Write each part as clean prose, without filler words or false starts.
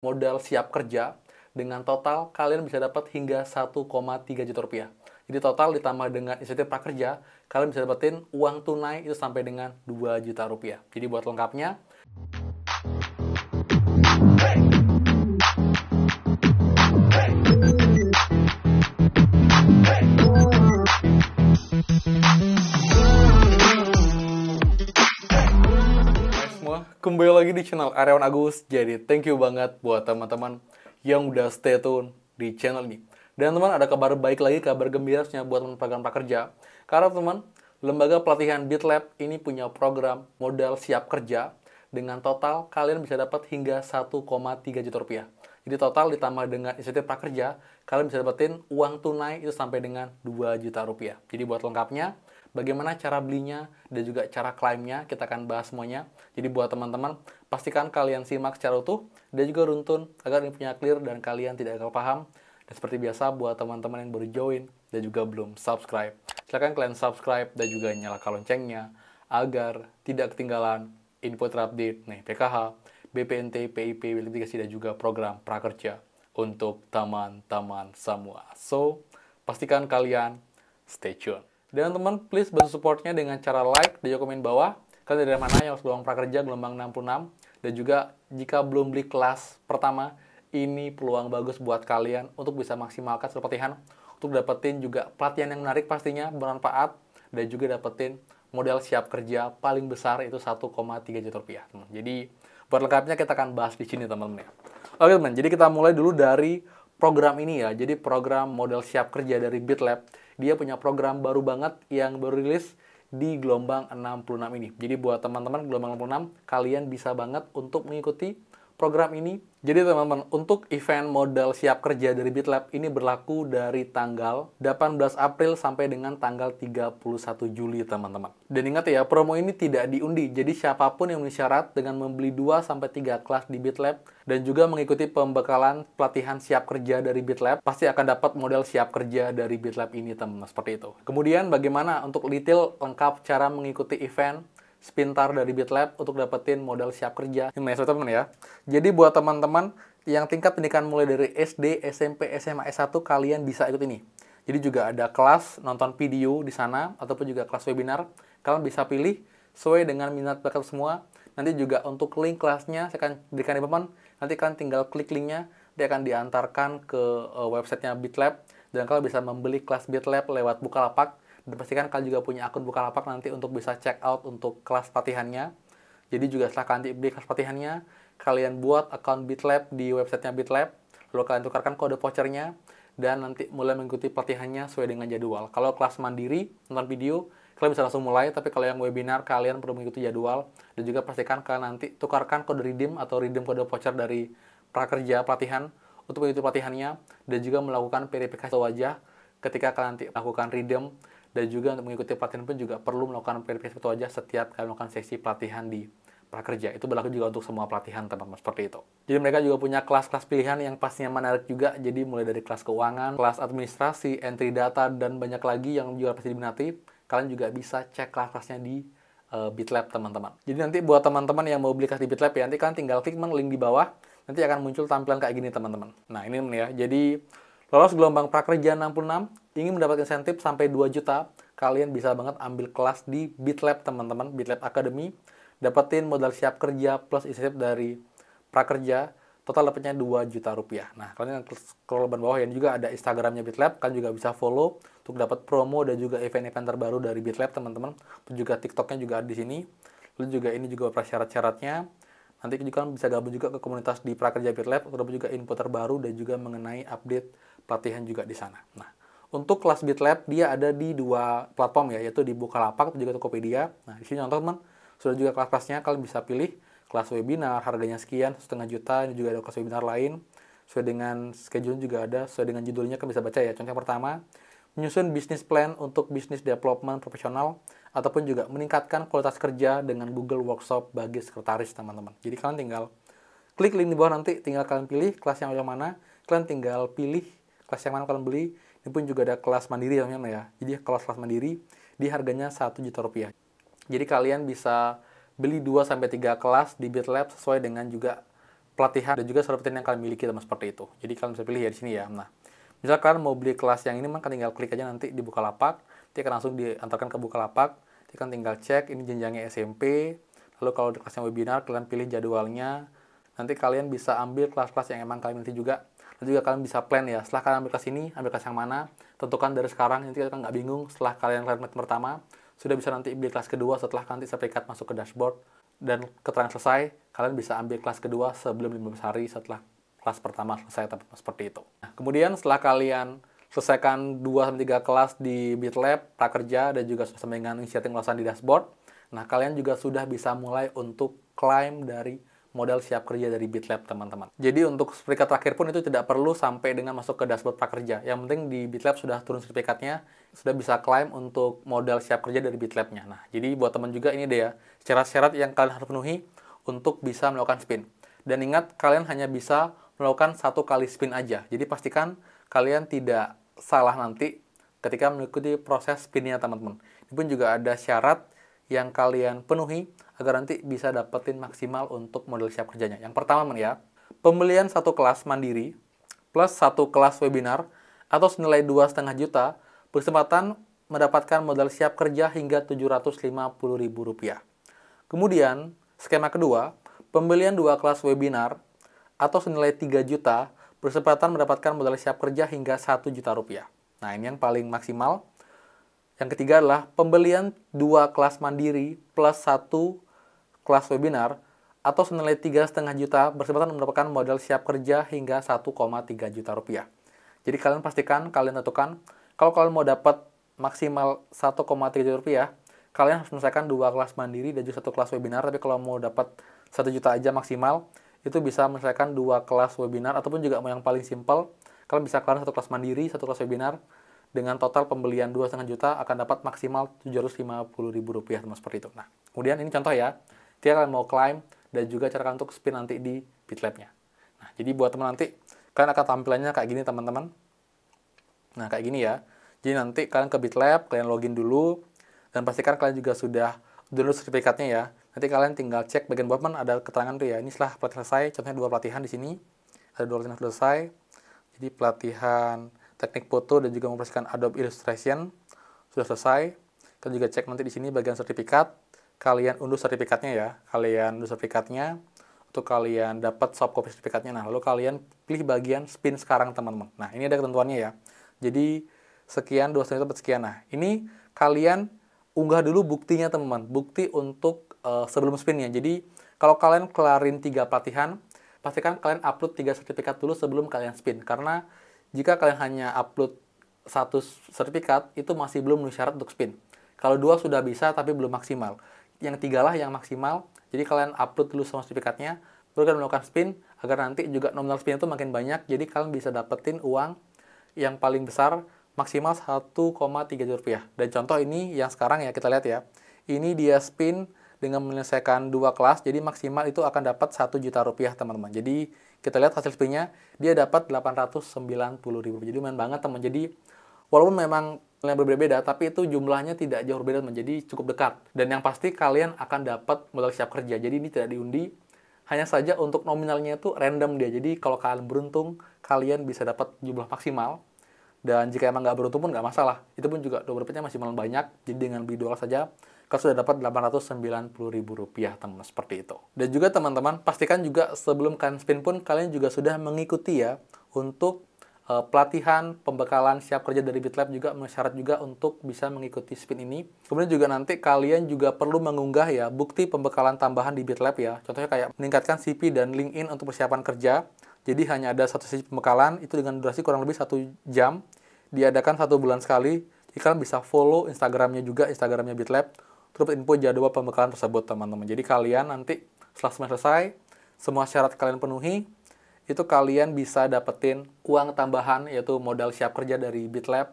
modal siap kerja dengan total kalian bisa dapat hingga 1,3 juta rupiah. Jadi total ditambah dengan insentif prakerja, kalian bisa dapetin uang tunai itu sampai dengan 2 juta rupiah. Jadi buat lengkapnya, semua, kembali lagi di channel Aryawan Agus. Jadi thank you banget buat teman-teman yang udah stay tune di channel ini. Dan teman, ada kabar baik lagi, kabar gembiranya buat teman program prakerja. Karena teman, lembaga pelatihan BitLab ini punya program modal siap kerja dengan total kalian bisa dapat hingga 1,3 juta rupiah. Jadi total ditambah dengan insentif prakerja, kalian bisa dapetin uang tunai itu sampai dengan 2 juta rupiah. Jadi buat lengkapnya, bagaimana cara belinya dan juga cara klaimnya, kita akan bahas semuanya. Jadi buat teman-teman, pastikan kalian simak secara utuh dan juga runtun agar infonya clear dan kalian tidak gagal paham. Dan seperti biasa, buat teman-teman yang baru join dan juga belum subscribe, silahkan kalian subscribe dan juga nyalakan loncengnya agar tidak ketinggalan info terupdate nih PKH, BPNT, PIP, Wiltifikasi, dan juga program prakerja untuk teman-teman semua. So, pastikan kalian stay tune. Dan teman, please bantu supportnya dengan cara like dan juga komen bawah. Kalian dari mana yang harus gelombang prakerja, gelombang 66. Dan juga jika belum beli kelas pertama, ini peluang bagus buat kalian untuk bisa maksimalkan pelatihan, untuk dapetin juga pelatihan yang menarik pastinya, bermanfaat, dan juga dapetin modal siap kerja paling besar itu 1,3 juta rupiah. Teman. Jadi buat lengkapnya kita akan bahas di sini teman-teman ya. Oke teman, jadi kita mulai dulu dari program ini ya. Jadi program modal siap kerja dari BitLab, dia punya program baru banget yang baru rilis di gelombang 66 ini. Jadi buat teman-teman gelombang 66, kalian bisa banget untuk mengikuti program ini. Jadi teman-teman, untuk event modal siap kerja dari BitLab ini berlaku dari tanggal 18 April sampai dengan tanggal 31 Juli teman-teman. Dan ingat ya, promo ini tidak diundi. Jadi siapapun yang memenuhi syarat dengan membeli 2-3 kelas di BitLab dan juga mengikuti pembekalan pelatihan siap kerja dari BitLab, pasti akan dapat modal siap kerja dari BitLab ini teman-teman, seperti itu. Kemudian bagaimana untuk detail lengkap cara mengikuti event Spintar dari BitLab untuk dapetin modal siap kerja. Ini teman-teman ya. Jadi buat teman-teman yang tingkat pendidikan mulai dari SD, SMP, SMA, S1, kalian bisa ikut ini. Jadi juga ada kelas nonton video di sana ataupun juga kelas webinar. Kalian bisa pilih sesuai dengan minat bakat semua. Nanti juga untuk link kelasnya saya akan berikan di papan. Nanti kalian tinggal klik linknya, dia akan diantarkan ke websitenya BitLab dan kalian bisa membeli kelas BitLab lewat Bukalapak. Dan pastikan kalian juga punya akun Bukalapak nanti untuk bisa check out untuk kelas pelatihannya. Jadi juga setelah kalian beli kelas pelatihannya, kalian buat akun BitLab di websitenya BitLab, lalu kalian tukarkan kode vouchernya, dan nanti mulai mengikuti pelatihannya sesuai dengan jadwal. Kalau kelas mandiri, nonton video, kalian bisa langsung mulai, tapi kalau yang webinar, kalian perlu mengikuti jadwal, dan juga pastikan kalian nanti tukarkan kode redeem atau redeem kode voucher dari prakerja pelatihan untuk mengikuti pelatihannya, dan juga melakukan verifikasi wajah ketika kalian nanti melakukan redeem. Dan juga untuk mengikuti pelatihan pun juga perlu melakukan verifikasi foto wajah setiap kalian melakukan sesi pelatihan di prakerja. Itu berlaku juga untuk semua pelatihan teman-teman, seperti itu. Jadi mereka juga punya kelas-kelas pilihan yang pastinya menarik juga. Jadi mulai dari kelas keuangan, kelas administrasi, entry data, dan banyak lagi yang juga pasti diminati. Kalian juga bisa cek kelas-kelasnya di BitLab teman-teman. Jadi nanti buat teman-teman yang mau beli kelas di BitLab ya, nanti kalian tinggal klik link di bawah. Nanti akan muncul tampilan kayak gini teman-teman. Nah ini ya, jadi lolos gelombang prakerja 66, ingin mendapatkan insentif sampai 2 juta, kalian bisa banget ambil kelas di BitLab teman-teman, BitLab Academy, dapetin modal siap kerja plus insentif dari prakerja, total dapatnya 2 juta rupiah. Nah, kalian scroll ban bawah yang juga ada Instagramnya BitLab, kalian juga bisa follow untuk dapat promo dan juga event-event terbaru dari BitLab teman-teman. Juga TikToknya juga ada di sini. Lalu juga ini juga syarat-syaratnya. Nanti juga bisa gabung juga ke komunitas di prakerja BitLab, untuk juga info terbaru dan juga mengenai update pelatihan juga di sana. Nah, untuk kelas BitLab dia ada di 2 platform ya, yaitu di Bukalapak dan juga Tokopedia. Nah, di sini teman-teman sudah juga kelas-kelasnya, kalian bisa pilih kelas webinar harganya sekian, 1,5 juta, ini juga ada kelas webinar lain. Sesuai dengan schedule juga ada, sesuai dengan judulnya kalian bisa baca ya. Contoh yang pertama, menyusun bisnis plan untuk bisnis development profesional ataupun juga meningkatkan kualitas kerja dengan Google Workshop bagi sekretaris teman-teman. Jadi kalian tinggal klik link di bawah, nanti tinggal kalian pilih kelas yang mana, kalian tinggal pilih kelas yang mana kalian beli. Ini pun juga ada kelas mandiri teman-teman ya. Jadi kelas mandiri di harganya 1 juta rupiah. Jadi kalian bisa beli 2-3 kelas di BitLab sesuai dengan juga pelatihan dan juga seluruh pelatihan yang kalian miliki teman seperti itu. Jadi kalian bisa pilih ya di sini ya. Nah, misal kalian mau beli kelas yang ini, kan tinggal klik aja nanti di Bukalapak, nanti akan langsung diantarkan ke Bukalapak. Nanti kan tinggal cek ini jenjangnya SMP. Lalu kalau di kelasnya webinar, kalian pilih jadwalnya. Nanti kalian bisa ambil kelas-kelas yang emang kalian minati juga. Dan juga kalian bisa plan ya, setelah kalian ambil kelas ini, ambil kelas yang mana, tentukan dari sekarang, nanti kalian nggak bingung. Setelah kalian kelas pertama, sudah bisa nanti beli kelas kedua setelah nanti sertifikat masuk ke dashboard. Dan keterangan selesai, kalian bisa ambil kelas kedua sebelum 15 hari setelah kelas pertama selesai, seperti itu. Nah, kemudian setelah kalian selesaikan 2-3 kelas di BitLab, prakerja, dan juga sampai dengan setting ulasan di dashboard, nah kalian juga sudah bisa mulai untuk klaim dari modal siap kerja dari BitLab, teman-teman. Jadi untuk sertifikat terakhir pun itu tidak perlu sampai dengan masuk ke dashboard prakerja. Yang penting di BitLab sudah turun sertifikatnya, sudah bisa klaim untuk modal siap kerja dari BitLab-nya. Nah, jadi buat teman juga ini deh ya, syarat-syarat yang kalian harus penuhi untuk bisa melakukan spin. Dan ingat, kalian hanya bisa melakukan 1 kali spin aja. Jadi pastikan kalian tidak salah nanti ketika mengikuti proses spinnya, teman-teman. Ini pun juga ada syarat yang kalian penuhi agar nanti bisa dapetin maksimal untuk modal siap kerjanya. Yang pertama ya, pembelian 1 kelas mandiri plus 1 kelas webinar atau senilai 2,5 juta berkesempatan mendapatkan modal siap kerja hingga Rp750.000. Kemudian, skema kedua, pembelian 2 kelas webinar atau senilai 3 juta berkesempatan mendapatkan modal siap kerja hingga Rp1 juta. Nah, ini yang paling maksimal. Yang ketiga adalah pembelian 2 kelas mandiri plus 1 kelas webinar atau senilai 3,5 juta berkesempatan mendapatkan modal siap kerja hingga Rp1,3 juta. Jadi kalian pastikan, kalian tentukan, kalau kalian mau dapat maksimal Rp1,3 juta, kalian harus menyelesaikan 2 kelas mandiri dan juga 1 kelas webinar. Tapi kalau mau dapat 1 juta aja maksimal, itu bisa menyelesaikan 2 kelas webinar, ataupun juga yang paling simpel, kalian bisa kelar 1 kelas mandiri, 1 kelas webinar, dengan total pembelian 2,5 juta akan dapat maksimal Rp750.000, teman, seperti itu. Nah, kemudian ini contoh ya, jika kalian mau klaim dan juga cara untuk spin nanti di BitLab-nya. Nah, jadi buat teman nanti, kalian akan tampilannya kayak gini, teman-teman. Nah, kayak gini ya. Jadi nanti kalian ke BitLab, kalian login dulu, dan pastikan kalian juga sudah download sertifikatnya ya. Nanti kalian tinggal cek bagian bawah ada keterangan tuh ya. Ini setelah pelatihan selesai, contohnya 2 pelatihan di sini. Ada 2 pelatihan selesai. Jadi pelatihan teknik foto dan juga mempersiapkan Adobe Illustration sudah selesai. Kalian juga cek nanti di sini bagian sertifikat. Kalian unduh sertifikatnya ya. Kalian unduh sertifikatnya untuk kalian dapat soft copy sertifikatnya. Nah, lalu kalian pilih bagian spin sekarang, teman-teman. Nah, ini ada ketentuannya ya. Jadi sekian 2,5 dapat sekian. Nah, ini kalian unggah dulu buktinya, teman-teman. Bukti untuk sebelum spinnya. Jadi kalau kalian kelarin 3 pelatihan, pastikan kalian upload 3 sertifikat dulu sebelum kalian spin. Karena jika kalian hanya upload 1 sertifikat, itu masih belum memenuhi syarat untuk spin. Kalau 2 sudah bisa tapi belum maksimal. Yang 3 lah yang maksimal. Jadi kalian upload dulu semua sertifikatnya, baru kalian melakukan spin, agar nanti juga nominal spin itu makin banyak. Jadi kalian bisa dapetin uang yang paling besar maksimal Rp1,3 juta. Dan contoh ini yang sekarang ya, kita lihat ya. Ini dia spin dengan menyelesaikan 2 kelas, jadi maksimal itu akan dapat Rp1 juta, teman-teman. Jadi kita lihat hasil spinnya, dia dapat Rp890.000. Jadi lumayan banget, teman. Jadi walaupun memang yang berbeda-beda, tapi itu jumlahnya tidak jauh berbeda, menjadi cukup dekat. Dan yang pasti kalian akan dapat modal siap kerja. Jadi ini tidak diundi, hanya saja untuk nominalnya itu random dia. Jadi kalau kalian beruntung, kalian bisa dapat jumlah maksimal. Dan jika emang nggak beruntung pun nggak masalah. Itu pun juga dapatnya masih malah banyak. Jadi dengan beli 2 saja, kalian sudah dapat Rp890.000, teman, seperti itu. Dan juga teman-teman, pastikan juga sebelum kalian spin pun, kalian juga sudah mengikuti ya untuk pelatihan pembekalan siap kerja dari BitLab, juga syarat juga untuk bisa mengikuti spin ini. Kemudian juga nanti kalian juga perlu mengunggah ya bukti pembekalan tambahan di BitLab ya. Contohnya kayak meningkatkan CV dan LinkedIn untuk persiapan kerja. Jadi hanya ada 1 sesi pembekalan, itu dengan durasi kurang lebih 1 jam. Diadakan 1 bulan sekali. Jadi kalian bisa follow Instagramnya juga, Instagramnya BitLab, terus info jadwal pembekalan tersebut, teman-teman. Jadi kalian nanti setelah selesai, semua syarat kalian penuhi, itu kalian bisa dapetin uang tambahan, yaitu modal siap kerja dari BitLab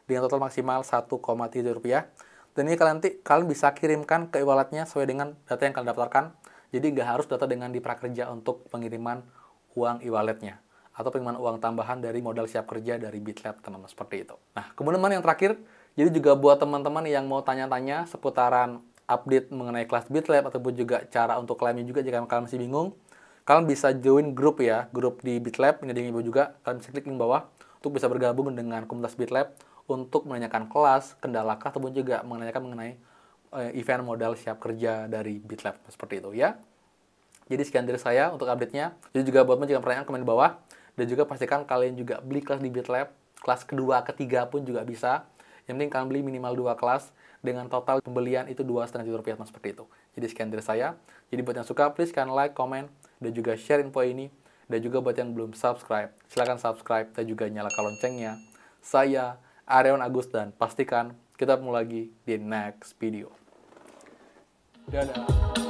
dengan total maksimal Rp1,3 juta. Dan ini kalian bisa kirimkan ke e-walletnya sesuai dengan data yang kalian daftarkan. Jadi nggak harus data dengan di prakerja untuk pengiriman uang e-walletnya atau pengiriman uang tambahan dari modal siap kerja dari BitLab, teman-teman, seperti itu. Nah, kemudian yang terakhir, jadi juga buat teman-teman yang mau tanya-tanya seputaran update mengenai kelas BitLab ataupun juga cara untuk klaimnya juga jika kalian masih bingung, kalian bisa join grup ya, grup di BitLab, ini ada yang info juga, kalian bisa klik link bawah untuk bisa bergabung dengan komunitas BitLab untuk menanyakan kelas, kendala kah, ataupun juga menanyakan mengenai event modal siap kerja dari BitLab, seperti itu ya. Jadi sekian dari saya untuk update-nya. Jadi juga buat jika pertanyaan komen di bawah, dan juga pastikan kalian juga beli kelas di BitLab, kelas kedua, ketiga pun juga bisa. Yang penting kalian beli minimal 2 kelas, dengan total pembelian itu 2,5 juta rupiah, seperti itu. Jadi sekian dari saya. Jadi buat yang suka, please kalian like, comment, dan juga share info ini. Dan juga buat yang belum subscribe, silahkan subscribe dan juga nyalakan loncengnya. Saya Aryawan Agus dan pastikan kita ketemu lagi di next video. Dadah.